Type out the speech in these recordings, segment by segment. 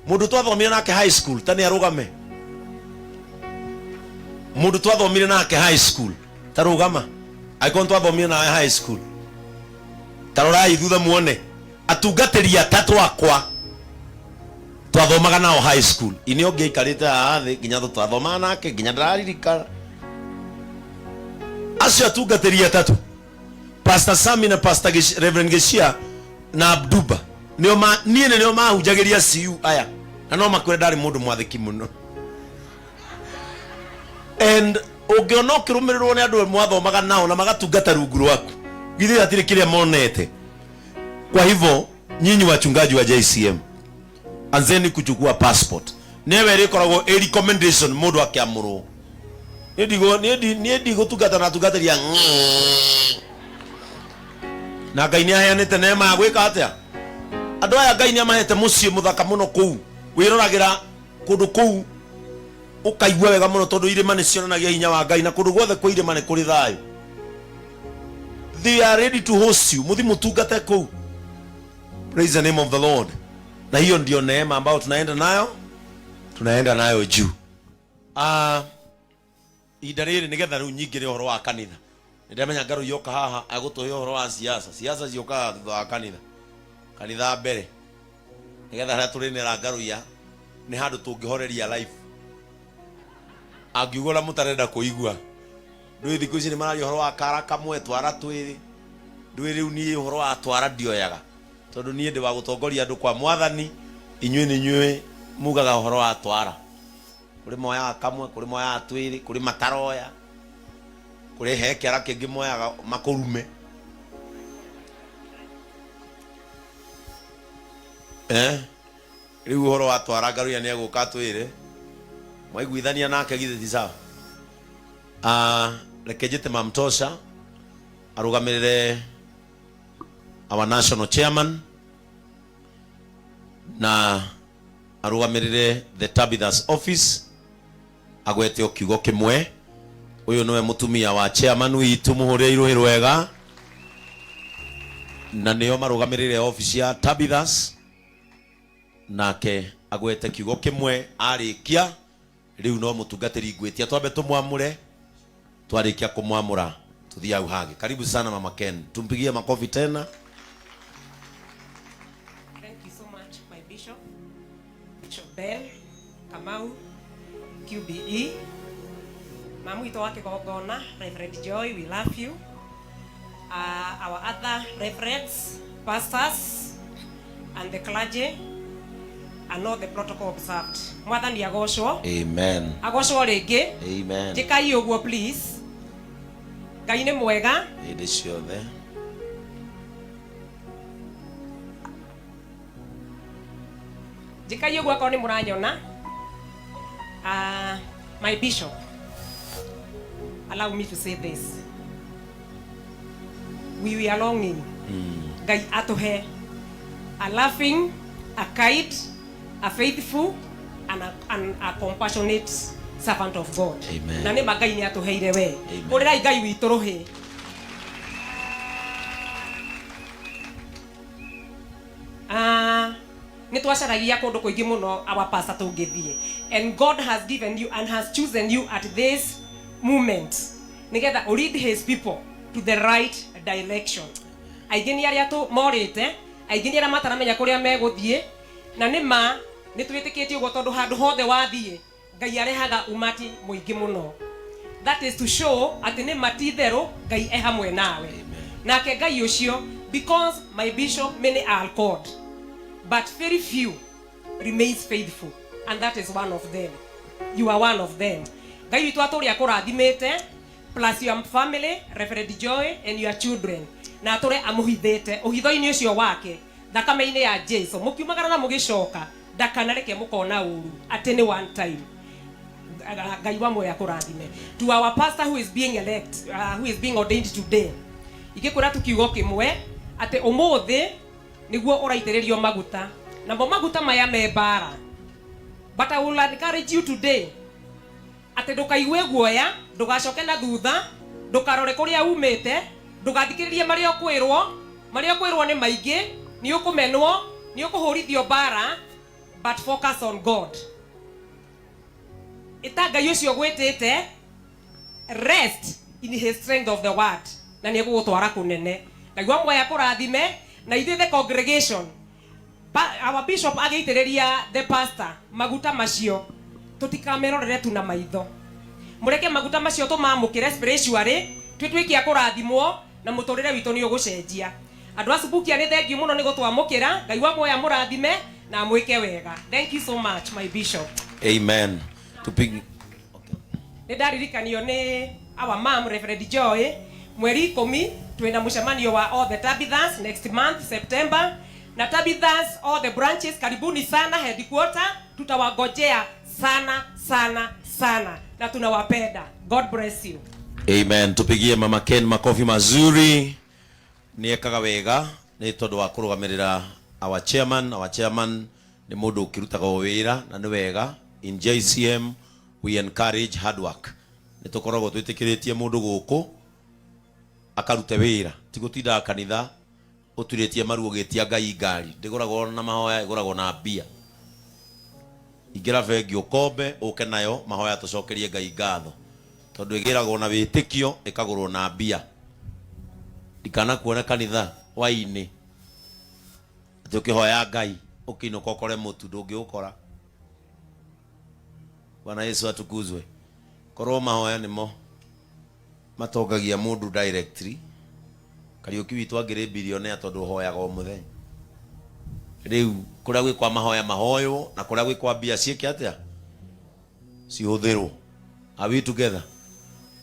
mundu twathomire nake high school tani arugame. Mundu twathomire nake high school tarugama. Aikon twathomire na high school tarorai thutha muone atungatiri atatu akwa twathomaga nao high school. Ini onge ikarite athi nginya twathoma nake nginya ndaririkana acio atungatiri atatu, Pastor Sami na Pastor Reverend Geshia na Abduba nio mahunjagiria CU aya na no makwire ndari mundu mwathiki muno. And ungiona ukirumirirwo ni andu mwathomaga nao na magatungata rungu rwaku githĩ hatirĩ kĩrĩa monete. Kwa hivyo nyinyi wachungaji wa JCM anzeni kuchukua passport. Newe ĩrĩkoragwo ĩ recommendation mundu akiamũrwo. Niĩ gũtungata na tungatĩria na Ngai nĩ aheanĩte neema ya gwĩka atĩa. Andũ aya Ngai nĩ amahete mũciĩ mũthaka mũno kũu, wĩroragĩra kũndũ kũu ukaigua wega mũno tondũ irĩma nĩ cionanagia hinya wa Ngai na kũndũ guothe kwa irĩma nĩ kũrĩ thayũ. They are ready to host you. Muthi mutungate kũu. Praise the name of the Lord. Na hiyo ndio neema ambayo tunaenda nayo juu. Ihinda rĩrĩ nĩgetha rĩu nyingĩre ũhoro wa kanitha. Nĩndamenya Ngaru yoka haha agũtũhe ũhoro wa siasa ciokaga thutha wa kanitha mbere. Nĩgetha harĩa tũrĩnĩra Ngaru ya nĩ handũ tũngĩhoreria life. Angiugola mutarenda kuigua ndui thiku ici ni mararia uhoro wa kara kamwe twara twiri ndui riu ni uhoro wa twara ndioyaga tondu ni ndi wa gutongoria andu kwa mwathani. Inyue ni nyue mugaga uhoro wa twara kuri moya kamwe kuri moya twiri kuri mataroya kuri hekera kingi moyaga makurume riu uhoro wa twara Ngaru ya ni aguka twiri mwaiguithania nake githe ti sawa. Rekejete Mamtosha arugamirire our national chairman na arugamirire the Tabitha's office agwete okiugo kimwe. Uyu niwe mutumia wa chairman witu muhure iruhi rwega na niyo marugamirire office ya Tabitha's nake agwete kiugo kimwe arikia riu no mutungatiri ngwitia twambe tumwamure twarikia kumwamura tuthia au hangi. Karibu sana Mama Ken, tumpigie makofi tena. Thank you so much my Bishop Ben Kamau QBE mamu ito wake gogona Reverend Joy, we love you. Our other reverends, pastors and the clergy and all the protocol observed. Mwathani agocwo. Amen. Agocwo ringi. Amen. Jikai uguo please. Ngai ni mwega. It is sure there. Jikai uguo ko ni muranyona. My Bishop, allow me to say this. We were longing. Ngai atuhe a loving, a kind, a faithful and a compassionate servant of God. Amen. Na ne magai ni atuheire we. Urirai Ngai witu ruhi. Nitwacaragia kundu kuingi muno our pastor tungithie. And God has given you and has chosen you at this moment. Nigetha lead his people to the right direction. Aingĩ nĩ arĩa morĩte, aingĩ nĩ arĩa mataramenya kũrĩa megũthiĩ, na nĩma nĩtwĩtĩkĩtie ũguo tondũ handũ hothe wathiĩ Ngai arehaga umati mũingĩ mũno. That is to show atĩ nĩ matitherũ Ngai e hamwe nawe. Nake Ngai ũcio, because my bishop many are called but very few remains faithful, and that is one of them. You are one of them. Ngai witũ atũrĩa kũrathimĩte plus your family, Reverend Joy and your children. Na tore amuhithete uhitho-ini ucio wake thakame-ini ya Jesu mukiumagara na mugicoka ndakanareke mukona uru ati ni one time. Ngai wa moya kurathime. To our pastor who is being who is being ordained today, igikura tukiugo kimwe ati umuthi niguo uraitiririo maguta na maguta maya membara. But I will encourage you today ati ndukaigue guoya, ndugacoke na thutha, ndukarore kuria umite, ndugathikiririe maria kwirwo ni maingi, ni ukumenwo, ni ukuhurithio bara. but focus on God. Itaga yosio gwetete rest in his strength of the word. Na ni gugutwara kunene. Na gwa mwa ya kurathime na ithe the congregation. Our bishop ageitereria the pastor maguta macio. Tutikamerorere tu na maitho. Mureke maguta macio tumamukire spiritually, twitwikia kurathimwo na muturire witu ni ugucenjia. Andu asubukia ni thank you muno ni gutwamukira. Ngai wa moya murathime na mwike wega. Thank you so much my bishop. Amen. Okay. Nidaririkanio ni our mom Reverend Joy mweri 10 twina mucemanio wa all the Tabithas next month September. Na Tabithas all the branches karibuni sana headquarter, tutawagojea sana sana sana na tunawapenda. God bless you. Amen. Tupigie Mama Ken makofi mazuri. Niekaga wega ni tondu wa kurugamirira our chairman ni mundu ukirutaga wira na ni wega. In JCM we encourage hard work. Nitukoragwo twitikiritie mundu guku akarute wira tigutinda kanitha uturitie maruo getia ngai ngari ndigoragwo na mahoya igoragwo na mbia ingira vengi ukombe uke nayo mahoya tucokerie ngai ngatho tondu igiragwo na witikio ikagurwo na mbia dikana kuona kanitha waini tukihoya ngai ukinuka ukore mutu ndungi ukora. Bwana Yesu atukuzwe. Korwo mahoya nimo matongagia mundu directly. Kariuki witu agire billionaire tondu hoyaga o muthenya. Riu kuria gwi kwa mahoya mahoyo na kuria gwi kwa bia cieke atia cihuthirwo. Are we together?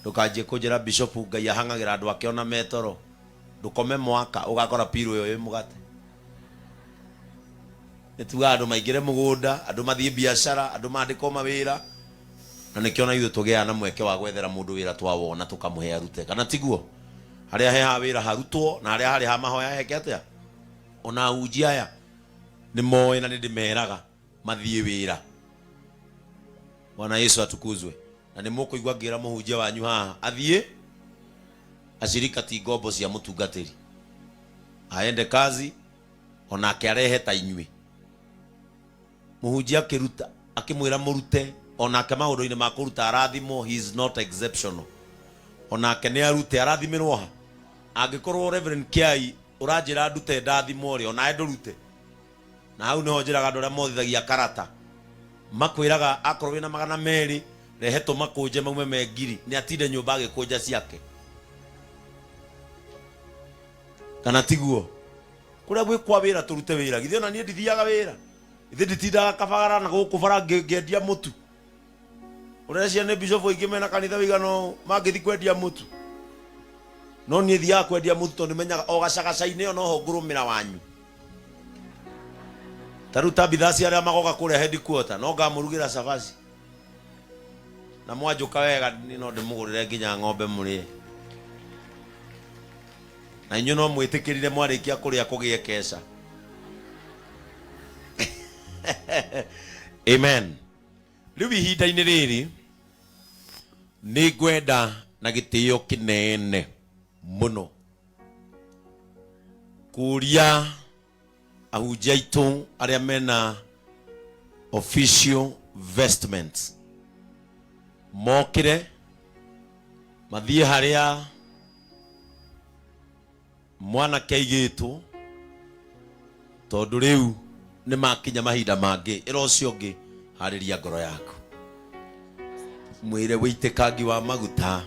Ndukanjie kunjira bishop ngai ahangagira andu ake ona metoro. Ndukome mwaka ugakora piro yo wi mugate. Etuga andu maigire mugunda, andu mathie biashara, andu mandiko mawira. Na nikiona ithu tugea na mweke wa gwethera mundu wira twawona tukamuhe arute. Kana tiguo? Haria he ha wira harutwo na haria hari ha mahoya heke atia. Ona unjia aya ni moe na ndimeraga mathie wira. Bwana Yesu atukuzwe. Na ni mukuigwa ngira muhunjia wanyu haha athie ashirika ti ngombo cia mutungatiri. Aende kazi ona akiarehe ta inyui. Muhunjia kiruta akimwira murute ona kama maundu-ini ma kuruta arathimo, he is not exceptional. Ona kene arute arathimirwo ha angikorwo Reverend Kiai uranjira ndute ndathimo ri ona endurute na hau niho njiraga andu aria mothithagia karata makwiraga akorwo wina 200 rehetwo makunje maume mengiri ni atinde nyumba agikunja ciake. Kana tiguo? Kuria gwi kwa wira turute wira githio na nie ndithiaga wira ithe nditindaga kabagara na guku bara ngendia mutu. Urecia ne bishop igimena kanitha wigano magithi kwendia mutu no nie thia kwendia mutu tondu menyaga o gacagacaine ono ho ngurumira wanyu. Taruta bidhasi aria magoga kuria headquarter no ngamurugira sabaci na mwanjuka wega no ndimugurire nginya ng'ombe murie na inyu no mwitikirire mwarikia kuria kugie kesha. Amen. Riu ihinda-ini riri ni ngwenda na gitio kinene muno kuria ahunjia itu aria mena official vestments mokire mathie haria mwana keigitu tondu riu ni makinya mahinda mangi ira ucio ngi hariria ngoro yaku mwire witikangi wa maguta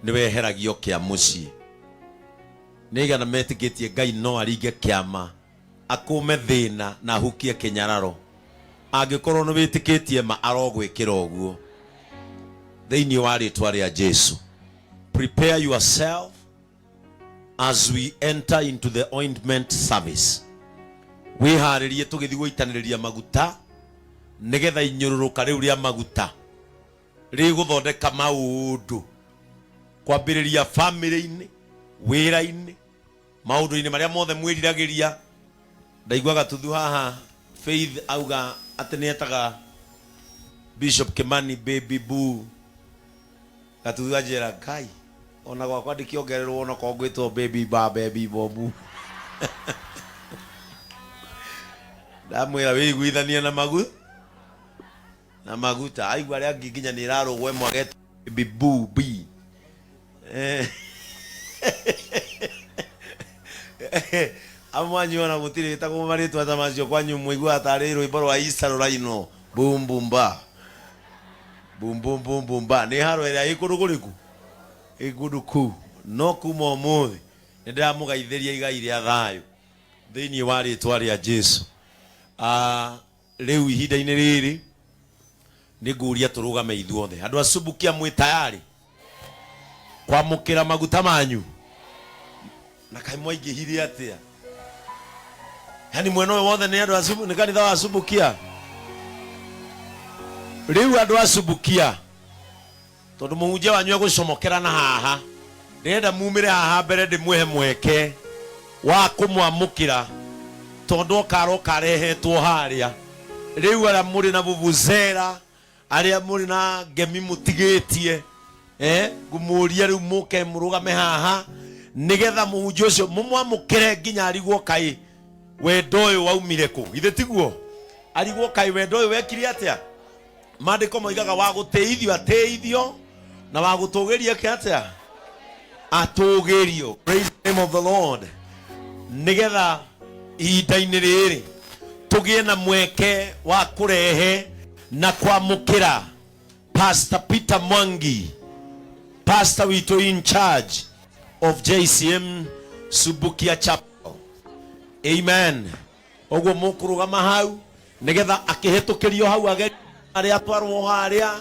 ni weheragio kia muci niga na metikitie ngai no aringe kiama akume thina na hukie kinyararo angikorwo no witikitie ma arogwikira uguo thiini wa ritwa ria Jesu. Prepare yourself as we enter into the ointment service. We haririe tugithi guitaniriria maguta nigetha inyururuka riu ria maguta riguthondeka maundu kwambiriria family-ini wira-ini maundu-ini maria mothe mwiriragiria. Ndaiguaga tuthu haha Faith auga ati nietaga Bishop Kimani baby boo gatuthu ajira kai ona gwakwa ndikiongererwo ona ko ngwitwo baby ba baby bobu. ndamwira wiguithania na maguta aigua ria nginya ni rarugwe mwagete bibu bi amwanyu ona mutire ta kumaritwa ta macio kwanyu muigua atari rwimbo rwa Easter ruraino bum bum ba bum bum bum bum ba ni haro ria ikuruguriku iguduku no kuma umuthi ndiramugaithiria igai ria thayo thiini wa ritwa ria Jesu. Riu ihinda-ini riri niguria turugame ithuothe andu asubukia mwi tayari kwamukira maguta manyu na kai mwaingihire atia yani mweno wothe ni andu asubu ni kanitha wa asubukia riu andu asubukia tondu muhunjia wanyu agucomokera na haha ndenda mumire haha mbere ndimwihe mweke wa kumwamukira tondu okaro karehetwo haria riu ara muri na vuvuzela aria muri na ngemi mutigitie ngumuria riu muke murugame haha nigetha muhunjia ucio mumwamukire nginya arigwo kai wendo uyu waumire ku ithe tiguo arigwo kai wendo uyu wekire atia mandiko moigaga wa guteithio ateithio na wa gutugiria ke atia atugirio. Praise the name of the Lord. Nigetha ihinda-ini riri tugie na mweke wa kurehe na kwamukira Pastor Peter Mwangi, pastor witu in charge of JCM Subukia Chapel. Amen. Ogwo mukurugama hau nigetha akihitukirio hau age aria twarwo haria